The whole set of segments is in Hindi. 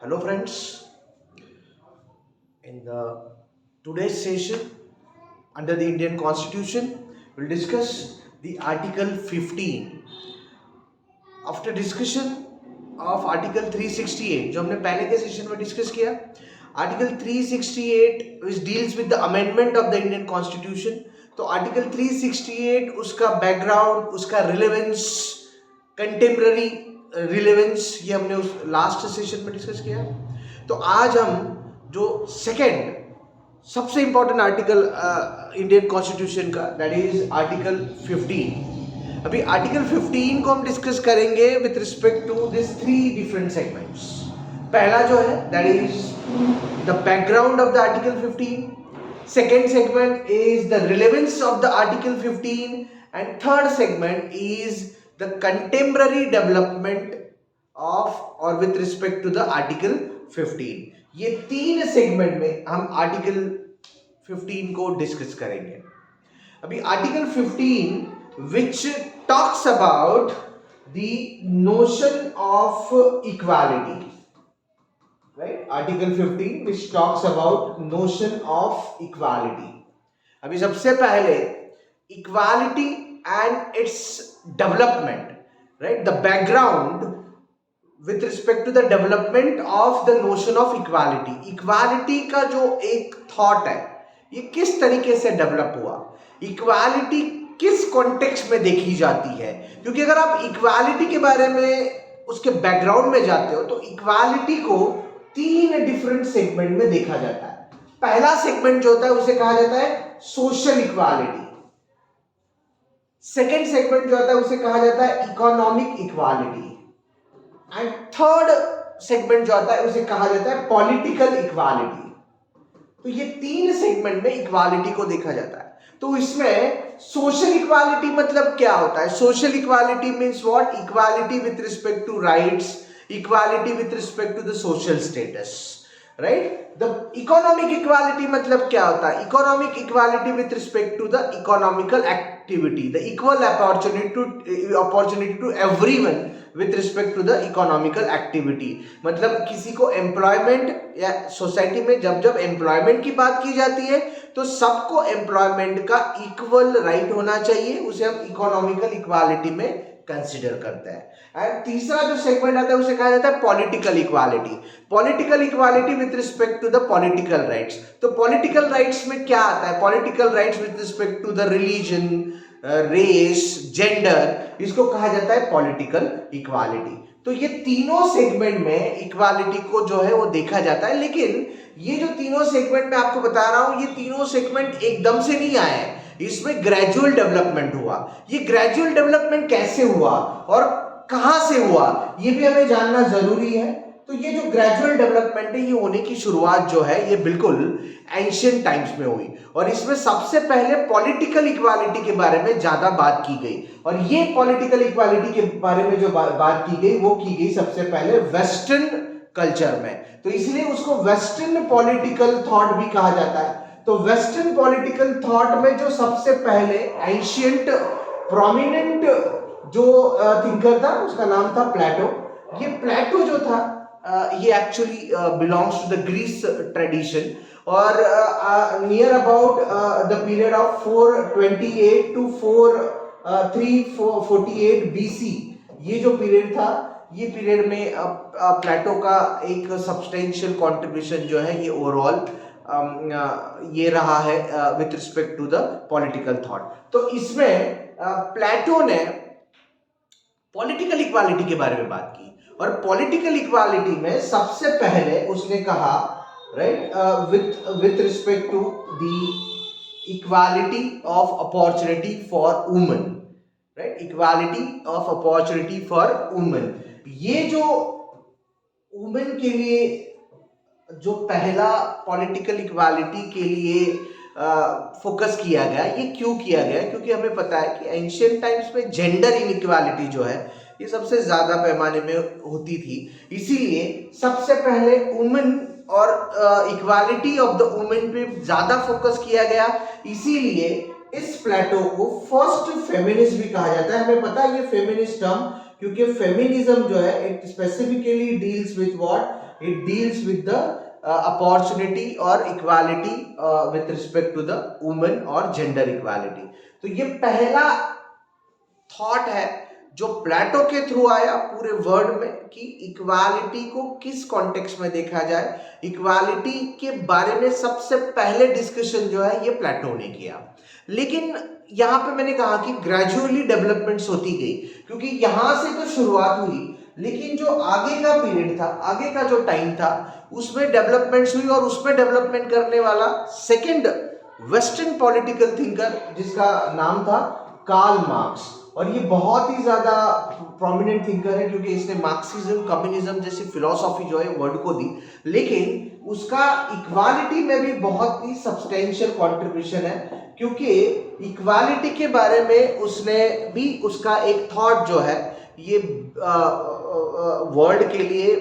Hello friends, in the today's session under the Indian Constitution we'll discuss the Article 15. After discussion of Article 368 जो हमने पहले के सेशन में डिस्कस किया, Article 368 which deals with the amendment of the Indian Constitution. तो Article 368 उसका बैकग्राउंड, उसका रिलेवेंस, कंटेम्प्ररी रिलेवेंस, ये हमने उस लास्ट सेशन में डिस्कस किया. तो आज हम जो सेकेंड सबसे इंपॉर्टेंट आर्टिकल इंडियन कॉन्स्टिट्यूशन का, दैट इज आर्टिकल 15. अभी आर्टिकल 15 को हम डिस्कस करेंगे with respect to this three different segments. पहला जो है that is the background of the article 15. Second segment is the relevance of the Article 15, and third segment is the contemporary development of or with respect to the Article 15. ये तीन सेगमेंट में हम आर्टिकल 15 को डिस्कस करेंगे. अभी article 15 which talks about the notion of equality. Right? Article 15 which talks about notion of equality. अभी सबसे पहले equality and its development, right? The background with respect to the development of the notion of equality. Equality का जो एक thought है, ये किस तरीके से डेवलप हुआ, इक्वालिटी किस कॉन्टेक्स्ट में देखी जाती है. क्योंकि अगर आप इक्वालिटी के बारे में उसके बैकग्राउंड में जाते हो तो इक्वालिटी को तीन डिफरेंट सेगमेंट में देखा जाता है. पहला सेगमेंट जो होता है उसे कहा जाता है सोशल इक्वालिटी. सेकेंड सेगमेंट जो होता है उसे कहा जाता है economic equality. And third segment जो आता है उसे कहा जाता है पॉलिटिकल इक्वालिटी. तो ये तीन सेगमेंट में इक्वालिटी को देखा जाता है. तो इसमें सोशल इक्वालिटी मतलब क्या होता है? Social equality means what? Equality with respect to rights, equality with respect to the social status, right? The economic equality मतलब क्या होता है? Economic equality with respect to the economical activity, the equal opportunity to everyone with respect to the economical activity. मतलब किसी को एम्प्लॉयमेंट या सोसाइटी में जब जब एम्प्लॉयमेंट की बात की जाती है तो सबको एम्प्लॉयमेंट का इक्वल राइट होना चाहिए. उसे हम इकोनॉमिकल इक्वालिटी में कंसिडर करते हैं. एंड तीसरा जो सेगमेंट आता है उसे कहा जाता है political equality. Political equality with respect to the political rights. तो पॉलिटिकल राइट्स में क्या आता है? Political rights with respect to the religion, race, gender, इसको कहा जाता है पॉलिटिकल इक्वालिटी. तो ये तीनों सेगमेंट में इक्वालिटी को जो है वो देखा जाता है. लेकिन ये जो तीनों सेगमेंट मैं आपको बता रहा हूं, ये तीनों सेगमेंट एकदम से नहीं आए हैं. इसमें ग्रेजुअल डेवलपमेंट हुआ. ये ग्रेजुअल डेवलपमेंट कैसे हुआ और कहां से हुआ ये भी हमें जानना जरूरी है. तो ये जो ग्रेजुअल डेवलपमेंट है ये होने की शुरुआत जो है ये बिल्कुल एंशिएंट टाइम्स में हुई. और इसमें सबसे पहले पॉलिटिकल इक्वालिटी के बारे में ज्यादा बात की गई. और ये पॉलिटिकल इक्वालिटी के बारे में जो बात की गई वो की गई सबसे पहले वेस्टर्न कल्चर में. तो इसलिए उसको वेस्टर्न पॉलिटिकल थॉट भी कहा जाता है. तो वेस्टर्न पॉलिटिकल थॉट में जो सबसे पहले एंशिएंट प्रोमिनेंट जो थिंकर था उसका नाम था प्लेटो. ये प्लेटो जो था ये actually belongs to the Greece tradition. और near about the period of 428 to 348 BC, ये जो पीरियड था, ये पीरियड में प्लेटो का एक सब्सटेंशियल कंट्रीब्यूशन जो है ये ओवरऑल ये रहा है with respect to the political thought. तो इसमें प्लेटो ने पॉलिटिकल इक्वालिटी के बारे में बात की. और पॉलिटिकल इक्वालिटी में सबसे पहले उसने कहा, right, with respect to the equality of opportunity for women, right, equality of opportunity for women. ये जो वुमेन के लिए जो पहला पॉलिटिकल इक्वालिटी के लिए फोकस किया गया, ये क्यों किया गया? क्योंकि हमें पता है कि एंशिएंट टाइम्स में जेंडर इनइक्वालिटी जो है ये सबसे ज्यादा पैमाने में होती थी. इसीलिए सबसे पहले वुमेन और इक्वालिटी ऑफ द वुमेन पे ज्यादा फोकस किया गया. इसीलिए इस प्लेटो को फर्स्ट फेमिनिस्ट भी कहा जाता है. हमें पता है ये फेमिनिस्ट टर्म, क्योंकि फेमिनिज्म जो है it specifically deals with what, it deals with the opportunity और equality with respect to the women और जेंडर इक्वालिटी। तो ये पहला थॉट है जो प्लेटो के थ्रू आया पूरे वर्ल्ड में कि इक्वालिटी को किस कॉन्टेक्स्ट में देखा जाए। इक्वालिटी के बारे में सबसे पहले डिस्कशन जो है ये प्लेटो ने किया। लेकिन यहाँ पे मैंने कहा कि ग्रेजुअली डेवलपमेंट्स होती गई, क्योंकि यहाँ से तो शुरुआत हुई, लेकिन जो आगे का पीरियड था, आगे का जो टाइम था, उसमें डेवलपमेंट्स हुई और उसमें डेवलपमेंट करने वाला सेकेंड वेस्टर्न पॉलिटिकल थिंकर जिसका नाम था कार्ल मार्क्स। और ये बहुत ही ज्यादा प्रोमिनेंट थिंकर है क्योंकि इसने मार्क्सिज्म, कम्युनिज्म जैसी फिलॉसफी जो है वर्ल्ड को दी, लेकिन उसका इक्वालिटी में भी बहुत ही सब्सटेंशियल कंट्रीब्यूशन है, क्योंकि इक्वालिटी के बारे में उसने भी उसका एक थॉट जो है ये वर्ल्ड के लिए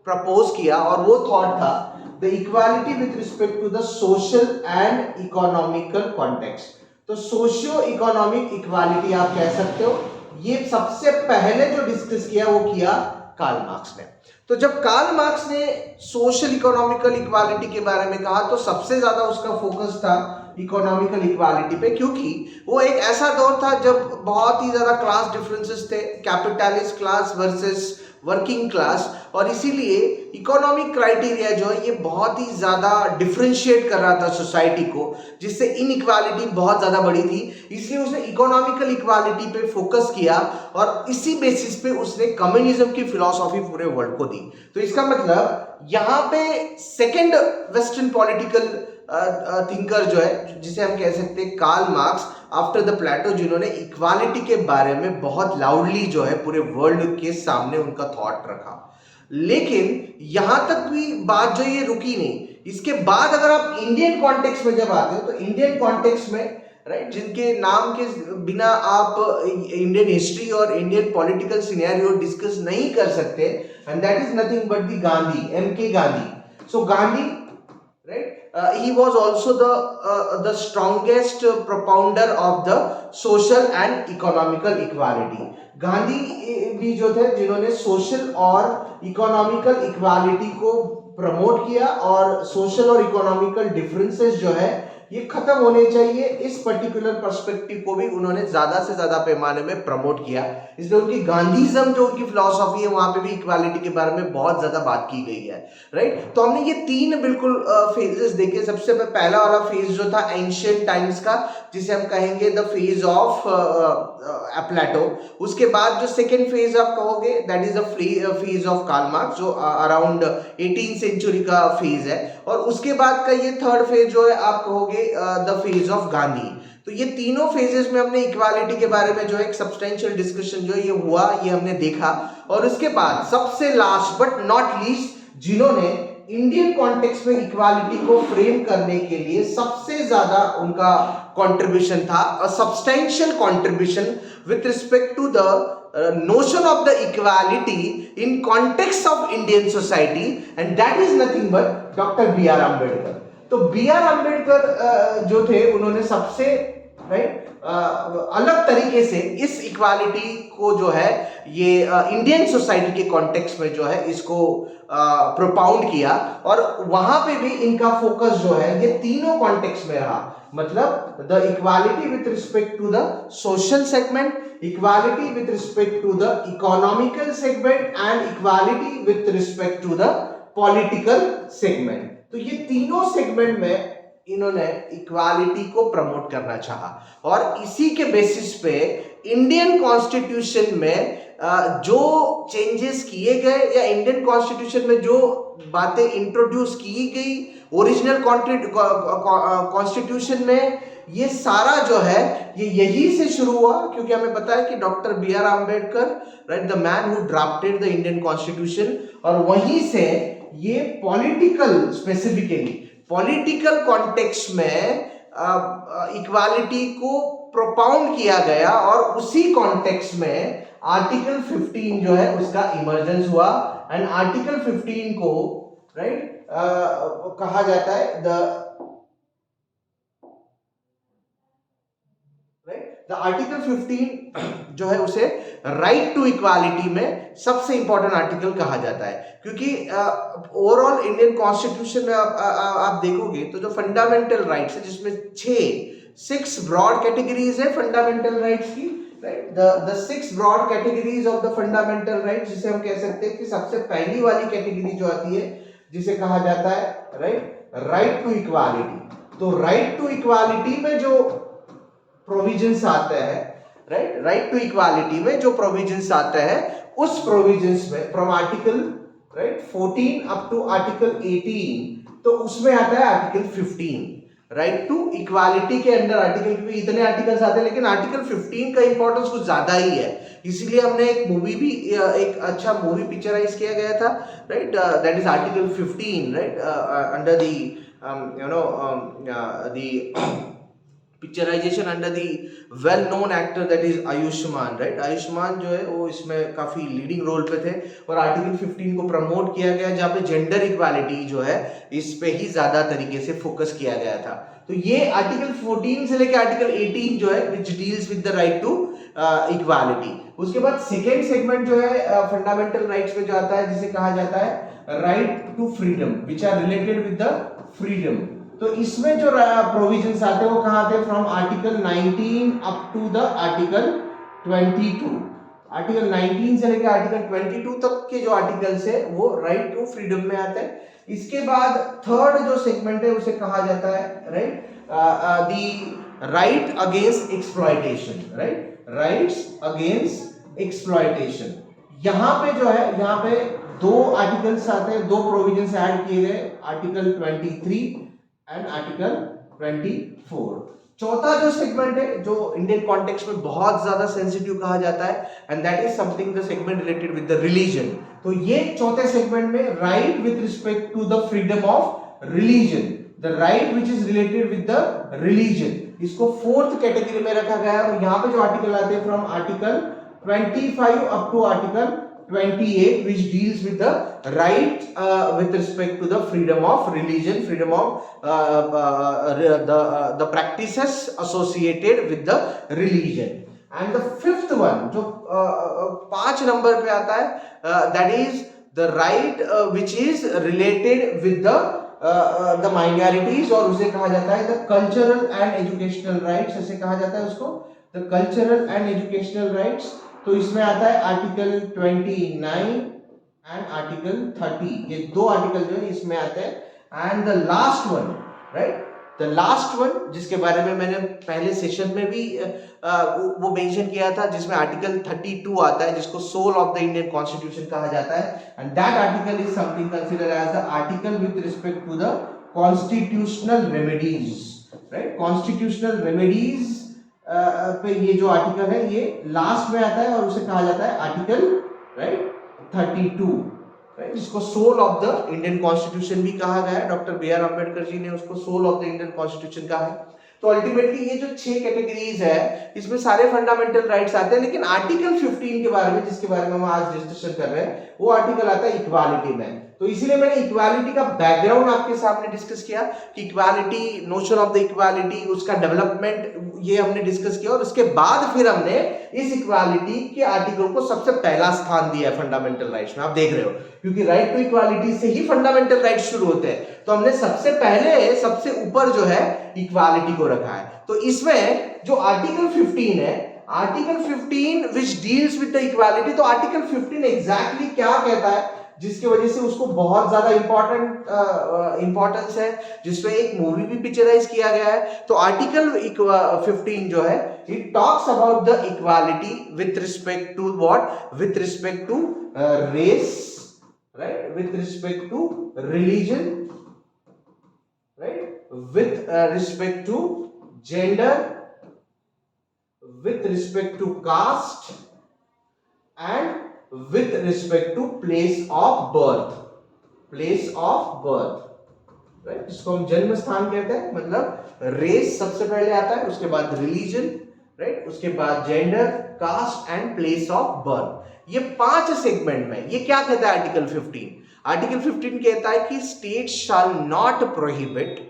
प्रपोज किया, और वो थॉट था the equality with respect to the social and economical context. तो सोशियो इकोनॉमिक इक्वालिटी आप कह सकते हो, ये सबसे पहले जो डिस्कस किया वो किया कार्ल मार्क्स ने। तो जब कार्ल मार्क्स ने सोशल इकोनॉमिकल इक्वालिटी के बारे में कहा तो सबसे ज्यादा उसका फोकस था इकोनॉमिकल इक्वालिटी पे, क्योंकि वो एक ऐसा दौर था जब बहुत ही ज्यादा क्लास डिफरेंसेस थे, capitalist class versus working class, और इसीलिए इकोनॉमिक क्राइटेरिया जो है ये बहुत ही ज्यादा डिफरेंशिएट कर रहा था सोसाइटी को, जिससे इनइक्वालिटी बहुत ज्यादा बड़ी थी। इसलिए उसने इकोनॉमिकल इक्वालिटी पे फोकस किया और इसी बेसिस पे उसने कम्युनिज्म की फिलॉसफी पूरे वर्ल्ड को दी। तो इसका मतलब यहाँ पे सेकेंड वेस्टर्न पॉलिटिकल थिंकर जो है, जिसे हम कह सकते हैं कार्ल मार्क्स आफ्टर द प्लेटो, जिन्होंने इक्वालिटी के बारे में बहुत लाउडली जो है पूरे वर्ल्ड के सामने उनका थॉट रखा। लेकिन यहां तक भी बात जो ये रुकी नहीं। इसके बाद अगर आप इंडियन कॉन्टेक्स्ट में जब आते हो तो इंडियन कॉन्टेक्स्ट में राइट, जिनके नाम के बिना आप इंडियन हिस्ट्री और इंडियन पॉलिटिकल सिनेरियो डिस्कस नहीं कर सकते, and that is nothing but the Gandhi, MK. Gandhi. So Gandhi, right, he was also the strongest propounder of the social and economical equality। Gandhi भी जो थे जिन्होंने सोशल और इकोनॉमिकल इक्वालिटी को प्रमोट किया, और सोशल और इकोनॉमिकल डिफरेंसेस जो है ये खत्म होने चाहिए, इस पर्टिकुलर पर्सपेक्टिव को भी उन्होंने ज्यादा से ज्यादा पैमाने में प्रमोट किया। इसलिए उनकी गांधीज्म जो उनकी फिलॉसफी है वहां पे भी इक्वालिटी के बारे में बहुत ज्यादा बात की गई है, राइट। तो हमने ये तीन बिल्कुल फेजेस देखे। सबसे पहला वाला फेज जो था एंशिएंट टाइम्स का, जिसे हम कहेंगे द फेज ऑफ प्लेटो। उसके बाद जो सेकेंड फेज आप कहोगे that is the phase of Karl Marx, जो अराउंड 18th सेंचुरी का फेज है। और उसके बाद का ये थर्ड फेज जो है आप कहोगे द फेज ऑफ गांधी। तो ये तीनों फेजेस में हमने इक्वालिटी के बारे में जो है एक सब्सटेंशियल डिस्कशन जो है ये हुआ, ये हमने देखा। और उसके बाद सबसे लास्ट बट नॉट लीस्ट, जिन्होंने इंडियन कॉन्टेक्स्ट में इक्वालिटी को फ्रेम करने के लिए सबसे ज्यादा उनका कंट्रीब्यूशन था, a substantial contribution with respect to the notion of the equality in context of Indian society, and that is nothing but doctor B R Ambedkar. तो बी आर अम्बेडकर जो थे उन्होंने सबसे अलग तरीके से इस इक्वालिटी को जो है ये इंडियन सोसाइटी के कॉन्टेक्स्ट में जो है इसको प्रोपाउंड किया, और वहां पे भी इनका फोकस जो है ये तीनों कॉन्टेक्स्ट में रहा। मतलब the equality with respect to the social segment, equality with respect to the economical segment and equality with respect to the political segment। तो ये तीनों सेगमेंट में इन्होंने इक्वालिटी को प्रमोट करना चाहा, और इसी के बेसिस पे इंडियन कॉन्स्टिट्यूशन में जो चेंजेस किए गए या इंडियन कॉन्स्टिट्यूशन में जो बातें इंट्रोड्यूस की गई ओरिजिनल कॉन्स्टिट्यूशन में, ये सारा जो है ये यही से शुरू हुआ, क्योंकि हमें पता है कि doctor B R Ambedkar, right, the man who drafted the Indian constitution, और वहीं से ये पॉलिटिकल, स्पेसिफिकली पॉलिटिकल कॉन्टेक्स्ट में इक्वालिटी को प्रोपाउंड किया गया, और उसी कॉन्टेक्स्ट में आर्टिकल 15 जो है उसका इमर्जेंस हुआ। एंड आर्टिकल 15 को राइट कहा जाता है द द आर्टिकल 15 जो है उसे राइट टू इक्वालिटी में सबसे इंपॉर्टेंट आर्टिकल कहा जाता है, क्योंकि ओवरऑल इंडियन कॉन्स्टिट्यूशन में आप देखोगे तो जो फंडामेंटल राइट्स है जिसमें 6 ब्रॉड कैटेगरीज है फंडामेंटल राइट्स की, right. The 6 broad categories of the fundamental rights, जिसे हम कह सकते हैं कि सबसे पहली वाली कैटेगरी जो आती है जिसे कहा जाता है राइट टू इक्वालिटी। तो राइट टू इक्वालिटी में जो प्रोविजंस आते हैं, राइट टू इक्वालिटी में जो प्रोविजंस आते हैं उस प्रोविजंस में from article 14 up to article 18, तो उसमें आता है आर्टिकल 15 राइट टू इक्वालिटी के अंडर आर्टिकल, क्योंकि इतने आर्टिकल्स आते हैं लेकिन आर्टिकल 15 का इंपॉर्टेंस कुछ ज्यादा ही है, इसीलिए हमने एक मूवी भी, एक अच्छा मूवी पिक्चराइज किया गया था, right, that is article 15, right, under the the picturization under the well known actor that is Ayushmann, right. Ayushmann जो है वो इसमें काफी लीडिंग रोल पे थे और आर्टिकल 15 को प्रमोट किया गया जहाँ पे जेंडर इक्वालिटी जो है इस पे ही ज्यादा तरीके से फोकस किया गया था। तो ये आर्टिकल 14 से लेकर आर्टिकल 18 जो है which deals with the right to equality. उसके बाद सेकेंड सेगमेंट जो है फंडामेंटल राइट्स में जो आता है जिसे कहा जाता है right to freedom which are related with the freedom. तो इसमें जो प्रोविजंस आते हैं वो कहाँ आते हैं, from article 19 up to the article 22। Article 19 से लेकर आर्टिकल 22 तक के जो आर्टिकल्स है वो राइट टू फ्रीडम में आते हैं। इसके बाद थर्ड जो सेगमेंट है उसे कहा जाता है the right against exploitation, right, rights against exploitation. यहाँ पे जो है, यहाँ पे दो आर्टिकल्स आते हैं, दो प्रोविजंस ऐड किए गए, आर्टिकल 23 एंड आर्टिकल 24। चौथा जो सेगमेंट है जो इंडियन कॉन्टेक्स्ट में बहुत ज्यादा सेंसिटिव कहा जाता है and that is something the segment related with the religion. तो ये चौथे सेगमेंट में right with respect to the freedom of religion, the right which is related with the religion, इसको फोर्थ कैटेगरी में रखा गया है। और यहाँ पे जो आर्टिकल आते हैं from article 25 up to article 28 which deals with the right with respect to the freedom of religion, freedom of the practices associated with the religion. And the fifth one जो 5 नंबर पे आता है that is the right which is related with the minorities, और उसे कहा जाता है the cultural and educational rights, ऐसे कहा जाता है उसको, the cultural and educational rights। तो इसमें आता है आर्टिकल 29 एंड आर्टिकल 30, ये दो आर्टिकल जो है इसमें आते हैं। And the last one, right, the last one जिसके बारे में मैंने पहले सेशन में भी वो मेंशन किया था, जिसमें आर्टिकल 32 आता है जिसको soul of the Indian constitution कहा जाता है। And that article is something considered as the article with respect to the constitutional remedies, right, constitutional remedies पे ये जो आर्टिकल है ये लास्ट में आता है और उसे कहा जाता है आर्टिकल, राइट, 32, राइट, जिसको soul of the Indian constitution भी कहा गया है। Doctor B R Ambedkar ji ने उसको soul of the Indian constitution कहा है। तो अल्टीमेटली ये जो 6 कैटेगरीज है इसमें सारे फंडामेंटल राइट्स आते हैं, लेकिन आर्टिकल 15 के बारे में जिसके बारे में हम आज डिस्कशन कर रहे हैं वो आर्टिकल आता है इक्वालिटी में। तो इसीलिए मैंने इक्वालिटी का बैकग्राउंड आपके सामने डिस्कस किया कि equality, notion of the equality, उसका डेवलपमेंट ये हमने डिस्कस किया, और उसके बाद फिर हमने इस इक्वालिटी के आर्टिकल को सबसे पहला स्थान दिया है फंडामेंटल राइट्स में। आप देख रहे हो क्योंकि राइट टू इक्वालिटी से ही फंडामेंटल राइट्स शुरू होते हैं, तो हमने सबसे पहले सबसे ऊपर जो है इक्वालिटी को रखा है। तो इसमें जो आर्टिकल 15 है, article 15 which deals with the equality, तो आर्टिकल 15 एग्जैक्टली क्या कहता है जिसकी वजह से उसको बहुत ज्यादा इंपॉर्टेंस है, जिसमें एक मूवी भी पिक्चराइज किया गया है। तो आर्टिकल 15 जो है it talks about the equality with respect to what, with respect to race, right, with respect to religion, right, with respect to gender, with respect to caste and with respect to place of birth, place of birth, right, इसको हम जन्म स्थान कहते हैं। मतलब रेस सबसे पहले आता है, उसके बाद रिलीजन, राइट, उसके बाद gender, caste and place of birth. ये 5 सेगमेंट में ये क्या कहता है आर्टिकल 15? आर्टिकल 15 कहता है कि state shall not prohibit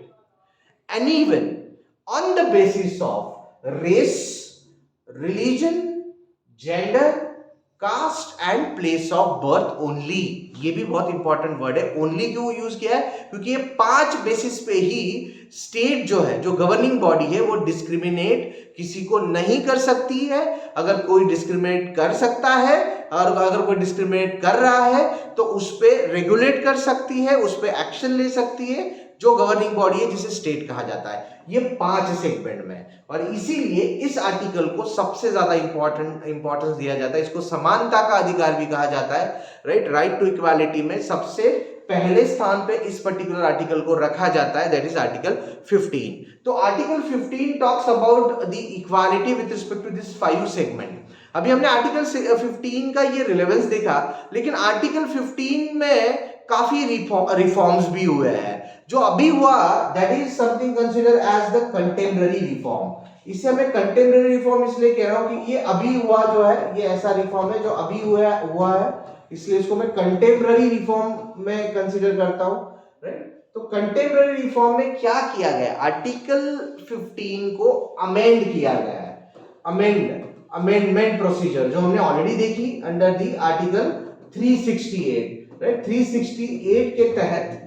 anyone on the basis of race, religion, gender, caste and place of birth only. ये भी बहुत इंपॉर्टेंट वर्ड है। ओनली क्यों यूज किया है? क्योंकि ये 5 बेसिस पे ही स्टेट जो है, जो गवर्निंग बॉडी है, वो डिस्क्रिमिनेट किसी को नहीं कर सकती है। अगर कोई डिस्क्रिमिनेट कर सकता है और अगर कोई डिस्क्रिमिनेट कर रहा है तो उस पर रेगुलेट कर सकती है, उस पर एक्शन ले सकती है, जो गवर्निंग बॉडी है जिसे स्टेट कहा जाता है। ये 5 सेगमेंट में, और इसीलिए इस आर्टिकल को सबसे ज्यादा इंपॉर्टेंस दिया जाता है। इसको समानता का अधिकार भी कहा जाता है। राइट टू इक्वालिटी में सबसे पहले स्थान पे इस पर्टिकुलर आर्टिकल को रखा जाता है, दैट इज आर्टिकल 15। तो article 15 talks about the equality with respect to this 5 segment. अभी हमने आर्टिकल 15 का ये रिलेवेंस देखा, लेकिन आर्टिकल 15 में काफी रिफॉर्म्स भी हुए हैं। जो अभी हुआ that is something consider as the contemporary reform. इसे मैं कंटेम्पररी रिफॉर्म इसलिए कह रहा हूं कि ये अभी हुआ जो है, ये ऐसा रिफॉर्म है जो अभी हुआ है, इसलिए इसको मैं कंटेम्पररी रिफॉर्म में कंसिडर करता हूं। राइट, तो कंटेम्पररी रिफॉर्म में क्या किया गया? आर्टिकल 15 को अमेंड किया गया है। अमेंडमेंट प्रोसीजर जो हमने ऑलरेडी देखी अंडर दी आर्टिकल 368। राइट, 368 के तहत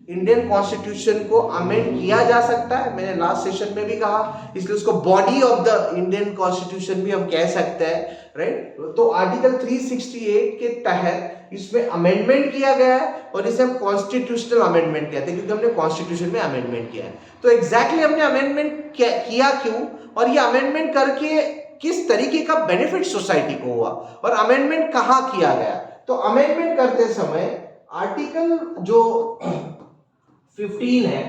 इंडियन कॉन्स्टिट्यूशन को अमेंड किया जा सकता है। मैंने लास्ट सेशन में भी कहा, इसलिए उसको body of the Indian constitution भी हम कह सकते हैं। राइट, तो आर्टिकल 368 के तहत इसमें अमेंडमेंट किया गया है और इसे हम कॉन्स्टिट्यूशनल अमेंडमेंट कहते हैं, क्योंकि हमने कॉन्स्टिट्यूशन में अमेंडमेंट किया है। तो एग्जैक्टली हमने अमेंडमेंट किया क्यों, और ये अमेंडमेंट करके किस तरीके का बेनिफिट सोसाइटी को हुआ, और अमेंडमेंट कहां किया गया? तो अमेंडमेंट करते समय आर्टिकल जो 15 है,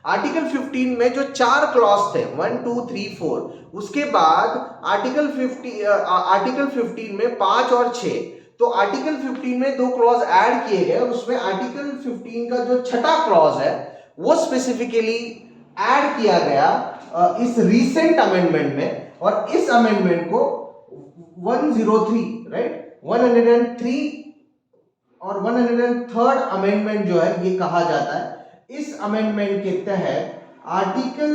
आर्टिकल 15 में जो 4 क्लॉज थे 1 2 3 4, उसके बाद आर्टिकल 15 में 5 और 6, तो आर्टिकल 15 में 2 क्लॉज ऐड किए गए, और उसमें आर्टिकल 15 का जो छठा क्लॉज है वो स्पेसिफिकली ऐड किया गया इस रीसेंट अमेंडमेंट में। और इस अमेंडमेंट को 103 राइट 103 और 103rd अमेंडमेंट जो है ये कहा जाता है। इस अमेंडमेंट के तहत आर्टिकल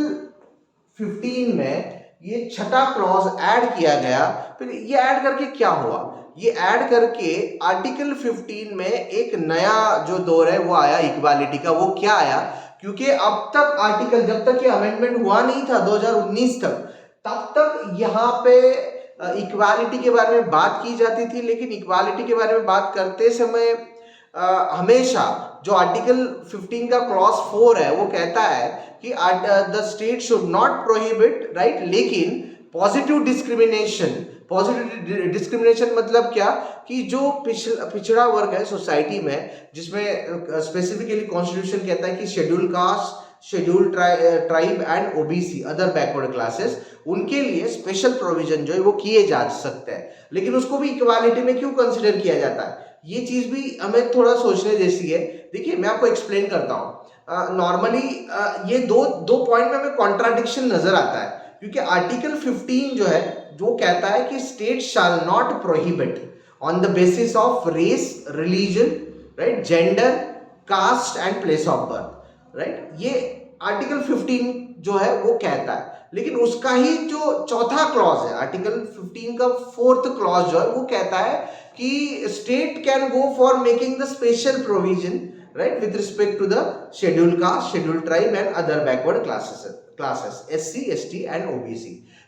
15 में ये छठा क्लॉज ऐड किया गया। फिर ये ऐड करके क्या हुआ? ये ऐड करके आर्टिकल 15 में एक नया जो दौर है वो आया इक्वालिटी का। वो क्या आया? क्योंकि अब तक आर्टिकल, जब तक ये अमेंडमेंट हुआ नहीं था 2019 तक, तब तक यहाँ पे इक्वालिटी के बारे में बात की जाती थी, लेकिन इक्वालिटी के बारे में बात करते समय हमेशा जो आर्टिकल 15 का क्लॉज 4 है वो कहता है कि the state should not prohibit, right, लेकिन पॉजिटिव डिस्क्रिमिनेशन मतलब क्या कि जो पिछड़ा वर्ग है सोसाइटी में, जिसमें स्पेसिफिकली कॉन्स्टिट्यूशन कहता है कि schedule caste, schedule tribe and OBC, other backward classes, उनके लिए स्पेशल प्रोविजन जो है वो किए जा सकते हैं। लेकिन उसको भी इक्वालिटी में क्यों कंसिडर किया जाता है? ये चीज भी हमें थोड़ा सोचने जैसी है। देखिए मैं आपको एक्सप्लेन करता हूँ। नॉर्मली ये दो पॉइंट में हमें कॉन्ट्राडिक्शन नजर आता है, क्योंकि आर्टिकल 15 जो है जो कहता है कि state shall not prohibit on the basis of race, religion, right, gender, caste and place of birth. Right, ये आर्टिकल 15 जो है वो कहता है। लेकिन उसका ही जो चौथा क्लॉज है, आर्टिकल 15 का 4th क्लॉज जो है वो कहता है कि state can go for making the special provision, right, with respect to the schedule caste, schedule tribe and other backward classes SC, ST and OBC।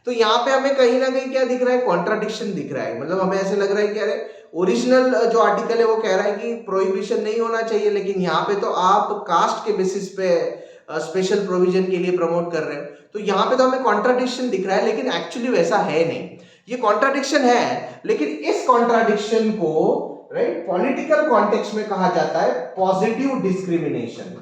तो यहाँ पे हमें कहीं ना कहीं क्या दिख रहा है? कॉन्ट्राडिक्शन दिख रहा है। मतलब हमें ऐसे लग रहा है कि अरे ओरिजिनल जो आर्टिकल है वो कह रहा है कि प्रोहिबिशन नहीं होना चाहिए, लेकिन यहाँ पे तो आप कास्ट के बेसिस पे स्पेशल प्रोविजन के लिए प्रमोट कर रहे हो। तो यहाँ पे तो हमें कॉन्ट्राडिक्शन दिख रहा है, लेकिन एक्चुअली वैसा है नहीं। ये कॉन्ट्राडिक्शन है, लेकिन इस कॉन्ट्राडिक्शन को, राइट, पॉलिटिकल कॉन्टेक्स्ट में कहा जाता है पॉजिटिव डिस्क्रिमिनेशन।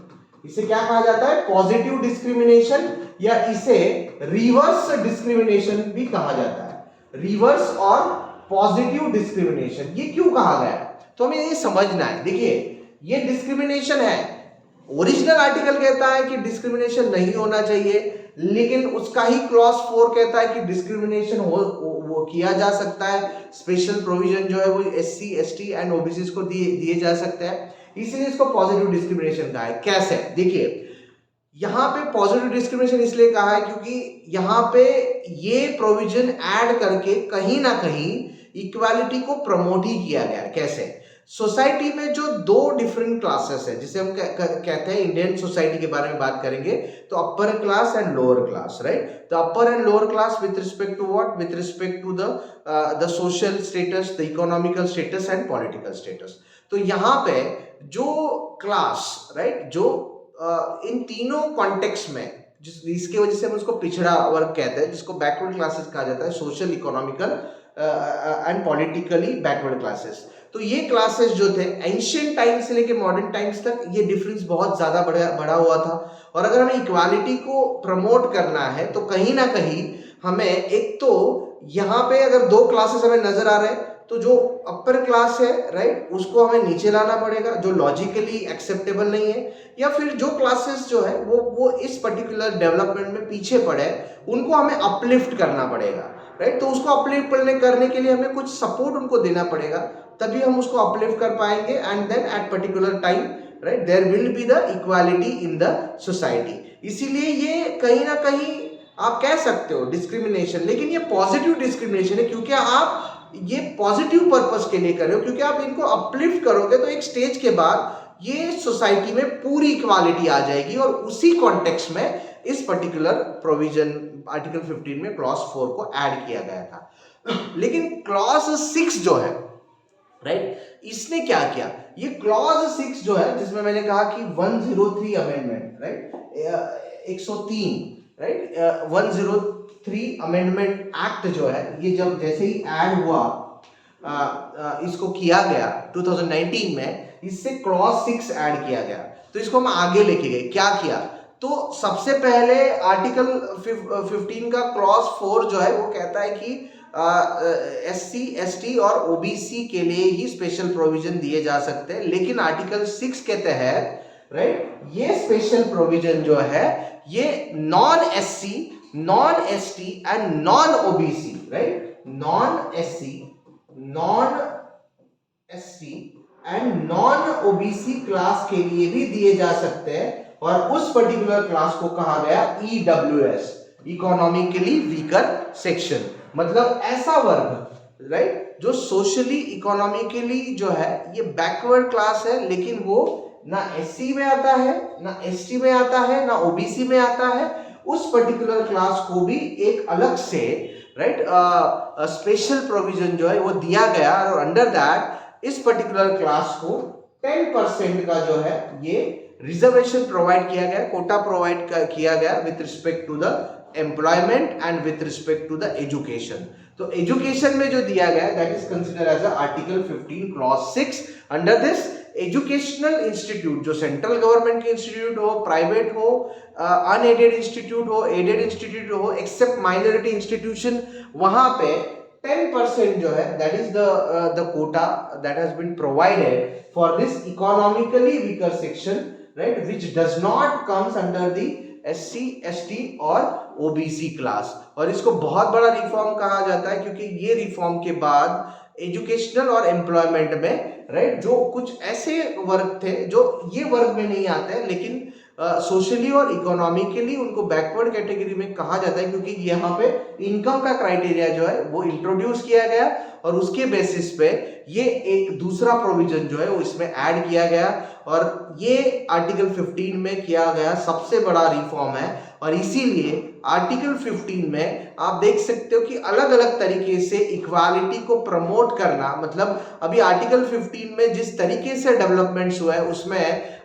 इसे क्या कहा जाता है? पॉजिटिव डिस्क्रिमिनेशन, या इसे रिवर्स डिस्क्रिमिनेशन भी कहा जाता है। रिवर्स और पॉजिटिव डिस्क्रिमिनेशन, ये क्यों कहा गया? तो हमें ये समझना है। देखिए ये डिस्क्रिमिनेशन है। ओरिजिनल आर्टिकल कहता है कि डिस्क्रिमिनेशन नहीं होना चाहिए, लेकिन उसका ही क्लॉज 4 कहता है कि डिस्क्रिमिनेशन वो किया जा सकता है। स्पेशल प्रोविजन जो है वो SC, ST एंड OBC को दिए जा सकते हैं, इसलिए इसको पॉजिटिव डिस्क्रिमिनेशन कहा है। कैसे? देखिए यहाँ पे पॉजिटिव डिस्क्रिमिनेशन इसलिए कहा है क्योंकि यहाँ पे ये प्रोविजन ऐड करके कहीं ना कहीं इक्वालिटी को प्रमोट ही किया गया। कैसे? सोसाइटी में जो दो डिफरेंट क्लासेस है, जिसे हम कहते हैं, इंडियन सोसाइटी के बारे में बात करेंगे तो upper class and lower class, right? तो upper and lower class with respect to what? With respect to the social status, the economical status and political status. तो यहाँ पे जो क्लास, राइट, जो इन तीनों कॉन्टेक्स्ट में, जिसकी वजह से हम उसको पिछड़ा वर्ग कहते हैं, जिसको बैकवर्ड क्लासेस कहा जाता है, social, economical and politically backward classes. तो ये क्लासेस जो थे एंशियंट टाइम से लेके मॉडर्न टाइम्स तक, ये डिफरेंस बहुत ज्यादा बढ़ा हुआ था। और अगर हमें इक्वालिटी को प्रमोट करना है तो कहीं ना कहीं हमें, एक तो यहाँ पे अगर दो क्लासेस हमें नजर आ रहे हैं तो जो अपर क्लास है, राइट, उसको हमें नीचे लाना पड़ेगा, जो लॉजिकली एक्सेप्टेबल नहीं है, या फिर जो क्लासेस जो है वो इस पर्टिकुलर डेवलपमेंट में पीछे पड़े, उनको हमें अपलिफ्ट करना पड़ेगा, राइट? तो उसको अपलिफ्ट करने के लिए हमें कुछ सपोर्ट उनको देना पड़ेगा, तभी हम उसको अपलिफ्ट कर पाएंगे। And then at particular time, right, there will be the equality in the society. इसीलिए ये कहीं ना कहीं आप कह सकते हो डिस्क्रिमिनेशन, लेकिन ये पॉजिटिव डिस्क्रिमिनेशन है, क्योंकि आप ये पॉजिटिव पर्पस के लिए कर रहे हो, क्योंकि आप इनको अपलिफ्ट करोगे तो एक स्टेज के बाद ये सोसाइटी में पूरी इक्वालिटी आ जाएगी। और उसी कॉन्टेक्स्ट में इस पर्टिकुलर प्रोविजन आर्टिकल 15 में क्लॉज 4 को ऐड किया गया था। लेकिन क्लॉज 6 जो है, राइट, इसने क्या किया? ये क्लॉज 6 जो है, जिसमें मैंने कहा कि 103 amendment, right, 103, right, 103 amendment act जो है, ये जब जैसे ही ऐड हुआ, इसको किया गया 2019 में, इससे क्लॉज 6 ऐड किया गया। तो इसको हम आगे लेके गए, क्या किया? तो सबसे पहले आर्टिकल 15 का क्लॉज 4 जो है वो कहता है कि SC, ST और OBC के लिए ही स्पेशल प्रोविजन दिए जा सकते हैं। लेकिन आर्टिकल 6 के तहत, राइट, ये स्पेशल प्रोविजन जो है ये non SC, non ST and non OBC, right, non SC, non ST and non OBC class के लिए भी दिए जा सकते हैं। और उस पर्टिकुलर क्लास को कहा गया EWS, इकोनॉमिकली वीकर सेक्शन। मतलब ऐसा वर्ग, राइट, जो सोशली इकोनॉमिकली जो है ये बैकवर्ड क्लास है, लेकिन वो ना SC में आता है, ना ST में आता है, ना OBC में आता है। उस पर्टिकुलर क्लास को भी एक अलग से, राइट, स्पेशल प्रोविजन जो है वो दिया गया। और अंडर दैट इस पर्टिकुलर क्लास को 10% का जो है ये रिजर्वेशन प्रोवाइड किया गया, कोटा प्रोवाइड किया गया with respect to the employment and with respect to the education. तो एजुकेशन में जो दिया गया that is consider as article 15 clause 6। Under this educational institute, जो सेंट्रल गवर्नमेंट के इंस्टीट्यूट हो, प्राइवेट हो, अनएडेड इंस्टीट्यूट हो, एडेड इंस्टीट्यूट हो, एक्सेप्ट माइनॉरिटी इंस्टीट्यूशन, वहां पे 10% जो है that is the quota that has been provided for this economically weaker section, right, which does not comes under the SC, ST और OBC क्लास। और इसको बहुत बड़ा रिफॉर्म कहा जाता है, क्योंकि ये रिफॉर्म के बाद एजुकेशनल और एम्प्लॉयमेंट में, राइट, जो कुछ ऐसे वर्ग थे जो ये वर्ग में नहीं आते हैं, लेकिन सोशली और इकोनॉमिकली उनको बैकवर्ड कैटेगरी में कहा जाता है, क्योंकि यहाँ पे इनकम का क्राइटेरिया जो है वो इंट्रोड्यूस किया गया और उसके बेसिस पे ये एक दूसरा प्रोविजन जो है वो इसमें ऐड किया गया। और ये आर्टिकल 15 में किया गया सबसे बड़ा रिफॉर्म है। और इसीलिए आर्टिकल 15 में आप देख सकते हो कि अलग अलग तरीके से इक्वालिटी को प्रमोट करना, मतलब अभी आर्टिकल 15 में जिस तरीके से डेवलपमेंट्स हुआ है उसमें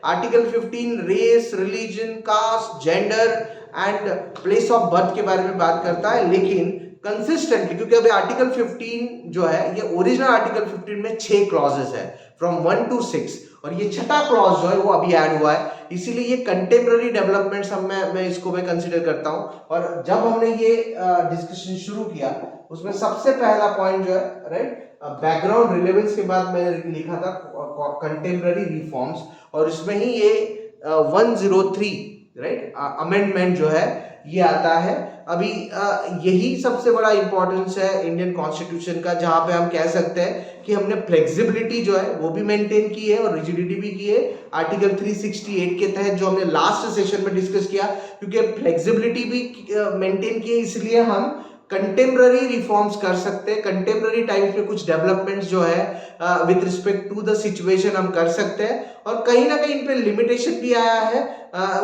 article 15 race, religion, caste, gender and place of birth के बारे में बात करता है, लेकिन कंसिस्टेंटली, क्योंकि अभी आर्टिकल 15 जो है ये ओरिजिनल आर्टिकल 15 में 6 क्लॉजेस है फ्रॉम 1 to 6, और ये छठा क्लॉज जो है वो अभी ऐड हुआ है। इसीलिए ये कंटेम्पररी डेवलपमेंट्स मैं इसको कंसीडर करता हूं। और जब हमने ये डिस्कशन शुरू किया उसमें सबसे पहला पॉइंट जो है, राइट, बैकग्राउंड रिलेवेंस के बाद मैंने लिखा था कंटेम्पररी रिफॉर्म्स, और इसमें ही ये 103, राइट, अमेंडमेंट जो है ये आता है। अभी यही सबसे बड़ा इंपॉर्टेंस है इंडियन कॉन्स्टिट्यूशन का, जहां पे हम कह सकते हैं कि हमने फ्लेक्सिबिलिटी जो है वो भी मेंटेन की है और रिजिडिटी भी की है आर्टिकल 368 के तहत, जो हमने लास्ट सेशन में डिस्कस किया। क्योंकि फ्लेक्सिबिलिटी भी मेंटेन की है, इसलिए हम कंटेम्प्ररी रिफॉर्म्स कर सकते हैं, कंटेम्प्ररी टाइम्स में कुछ डेवलपमेंट्स जो है with respect to the situation हम कर सकते हैं। और कहीं ना कहीं इन पे लिमिटेशन भी आया है,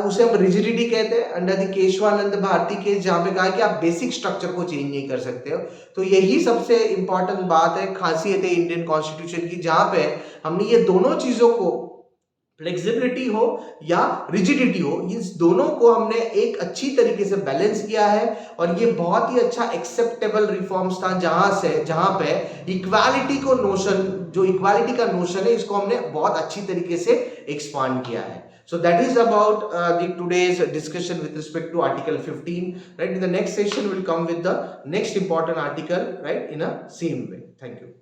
उसे हम रिजिडिटी कहते हैं under the Kesavananda Bharati case, जहां पे कहा कि आप बेसिक स्ट्रक्चर को चेंज नहीं कर सकते हो। तो यही सबसे इंपॉर्टेंट बात है, खासियत है इंडियन कॉन्स्टिट्यूशन की, जहां पे हमने ये दोनों चीजों को, फ्लेक्सिबिलिटी हो या रिजिडिटी हो, इस दोनों को हमने एक अच्छी तरीके से बैलेंस किया है। और ये बहुत ही अच्छा एक्सेप्टेबल रिफॉर्म्स था, जहां पे इक्वालिटी को नोशन, जो इक्वालिटी का नोशन है, इसको हमने बहुत अच्छी तरीके से एक्सपांड किया है। So that is about the today's discussion with respect to Article 15. Right, in the next session we'll come with the next important article, right, in a same way. Thank you.